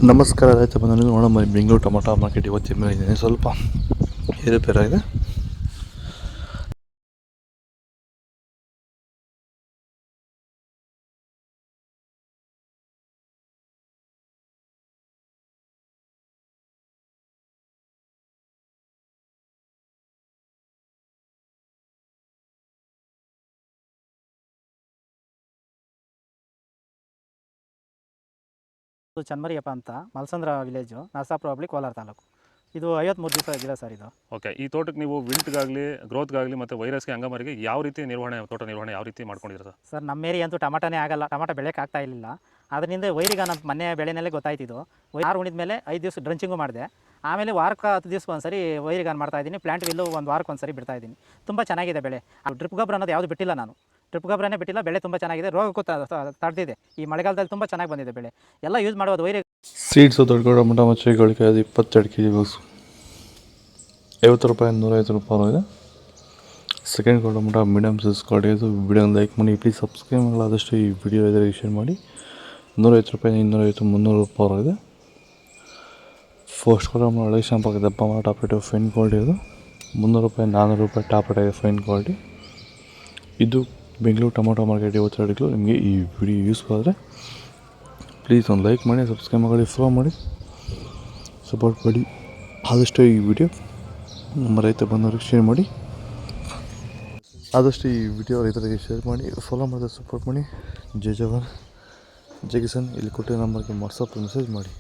ನಮಸ್ಕಾರ ರೈತ ಬಂಧುಗಳೇ, ನೋಡಮ್ಮ ಬೆಂಗಳೂರು ಟೊಮೊಟೊ ಮಾರ್ಕೆಟ್ ಇವತ್ತಿನ ಮೇಲೆ ಇದ್ದೀನಿ. ಸ್ವಲ್ಪ ಏರುಪೇರಾಗಿದೆ. ಇದು ಚನ್ಮರಿಯಪ್ಪ ಅಂತ ಮಲ್ಸಂದ್ರ ವಿಲೇಜು, ನರಸಾಪುರ ಹೋಬಳಿ, ಕೋಲಾರ ತಾಲೂಕು. ಇದು 53 ದಿವಸ ಗಿಡ ಸರ್ ಇದು. ಓಕೆ. ಈ ತೋಟಕ್ಕೆ ನೀವು ವಿಲ್ಟ್ಗಾಗಲಿ ಗ್ರೋತ್ಗಾಗಲಿ ಮತ್ತು ವೈರಸ್ಗೆ ಅಂಗಮಾರಿಗೆ ಯಾವ ರೀತಿ ತೋಟ ನಿರ್ವಹಣೆ ಯಾವ ರೀತಿ ಮಾಡ್ಕೊಂಡಿದ್ದೀರಾ ಸರ್? ಸರ್ ನಮ್ಮ ಏರಿಯಾ ಅಂತೂ ಟಮಾಟನೇ ಆಗಲ್ಲ, ಟಮಾಟ ಬೆಳೆಯೋಕೆ ಆಗ್ತಾ ಇರಲಿಲ್ಲ. ಅದರಿಂದ ವೈರಿಗ ನಮ್ಮ ಮನೆ ಬೆಳೆನಲ್ಲೇ ಗೊತ್ತಾಯ್ತಿದ್ದು. ಯಾರು ಉಣಿದ ಮೇಲೆ 5 ದಿವಸ ಡ್ರಂಚಿಂಗು ಮಾಡಿದೆ. ಆಮೇಲೆ ವಾರಕ್ಕೆ 10 ದಿವಸಕ್ಕೆ ಒಂದ್ಸರಿ ವೈರಿಗಾನ್ ಮಾಡ್ತಾಯಿದ್ದೀನಿ. ಪ್ಲಾಂಟ್ ವಿಲ್ಲು ಒಂದು ವಾರಕ್ಕೆ ಒಂದ್ಸರಿ ಬಿಡ್ತಾಯಿದ್ದೀನಿ. ತುಂಬ ಚೆನ್ನಾಗಿದೆ ಬೆಳೆ. ಡ್ರಿಪ್ ಗೊಬ್ಬರ ಅನ್ನೋದು ಯಾವುದು ಬಿಟ್ಟಿಲ್ಲ ನಾನು. ಡ್ರಿಪ್ ಗೊಬ್ಬರನೇ ಬಿಟ್ಟಿಲ್ಲ. ಬೆಳೆ ತುಂಬ ಚೆನ್ನಾಗಿದೆ. ರೋಗಕ್ಕೂ ತಡೆದಿದೆ. ಈ ಮಳೆಗಾಲದಲ್ಲಿ ತುಂಬ ಚೆನ್ನಾಗಿ ಬಂದಿದೆ ಬೆಳೆ. ಎಲ್ಲ ಯೂಸ್ ಮಾಡೋದು ವೈರಿ ಸೀಡ್ಸು ದೊಡ್ಡ ಟೊಮೊಟೊ ಮಚ್ಚಿಗಳಿಗೆ ಅದು 22 kg ಬಾಕ್ಸು 50 ರೂಪಾಯಿ, 150 ರೂಪಾಯಿ ಇದೆ. Second tomato medium size quality ಇದು. ವಿಡಿಯೋನ ಲೈಕ್ ಮಾಡಿ, ಪ್ಲೀಸ್ ಸಬ್ಸ್ಕ್ರೈಬ್ ಮಾಡಲ್ಲ. ಆದಷ್ಟು ಈ ವಿಡಿಯೋ ಇದ್ದರೆ ಶೇರ್ ಮಾಡಿ. 150 ರೂಪಾಯಿ, 250, 300 ರೂಪಾಯಿ ಇದೆ. ಫಸ್ಟ್ ಟೊಮೊಟೊ ಹಳೆ ಶಾಂಪ್ ಆಗಿದೆ. ದಪ್ಪ ಟಾಪ್ ರೇಟ್ ಫೈನ್ ಕ್ವಾಲಿಟಿ ಇದು 300 ರೂಪಾಯಿ, 400 ರೂಪಾಯಿ ಟಾಪ್ ರೇಟ್ ಫೈನ್ ಕ್ವಾಲಿಟಿ. ಇದು ಬೆಂಗಳೂರು ಟೊಮೊಟೊ ಮಾರ್ಕೆಟ್ ಇವತ್ತು ಅಡಿಗಳು. ನಿಮಗೆ ಈ ವಿಡಿಯೋ ಯೂಸ್ಫುಲ್ ಆದರೆ ಪ್ಲೀಸ್ ಒಂದು ಲೈಕ್ ಮಾಡಿ, ಸಬ್ಸ್ಕ್ರೈಬ್ ಮಾಡಿ, ಫಾಲೋ ಮಾಡಿ, ಸಪೋರ್ಟ್ ಮಾಡಿ. ಆದಷ್ಟು ಈ ವಿಡಿಯೋ ನಮ್ಮ ರೈತ ಬಂದವರಿಗೆ ಶೇರ್ ಮಾಡಿ. ಆದಷ್ಟು ಈ ವಿಡಿಯೋ ರೈತರಿಗೆ ಶೇರ್ ಮಾಡಿ, ಫಾಲೋ ಮಾಡಿದ್ರೆ ಸಪೋರ್ಟ್ ಮಾಡಿ. ಜೈ ಜವಾನ್, ಜೈ ಕಿಸಾನ್. ಇಲ್ಲಿ ಕೊಟ್ಟಿರೋ ನಂಬರ್ಗೆ ವಾಟ್ಸಪ್ ಮೆಸೇಜ್ ಮಾಡಿ.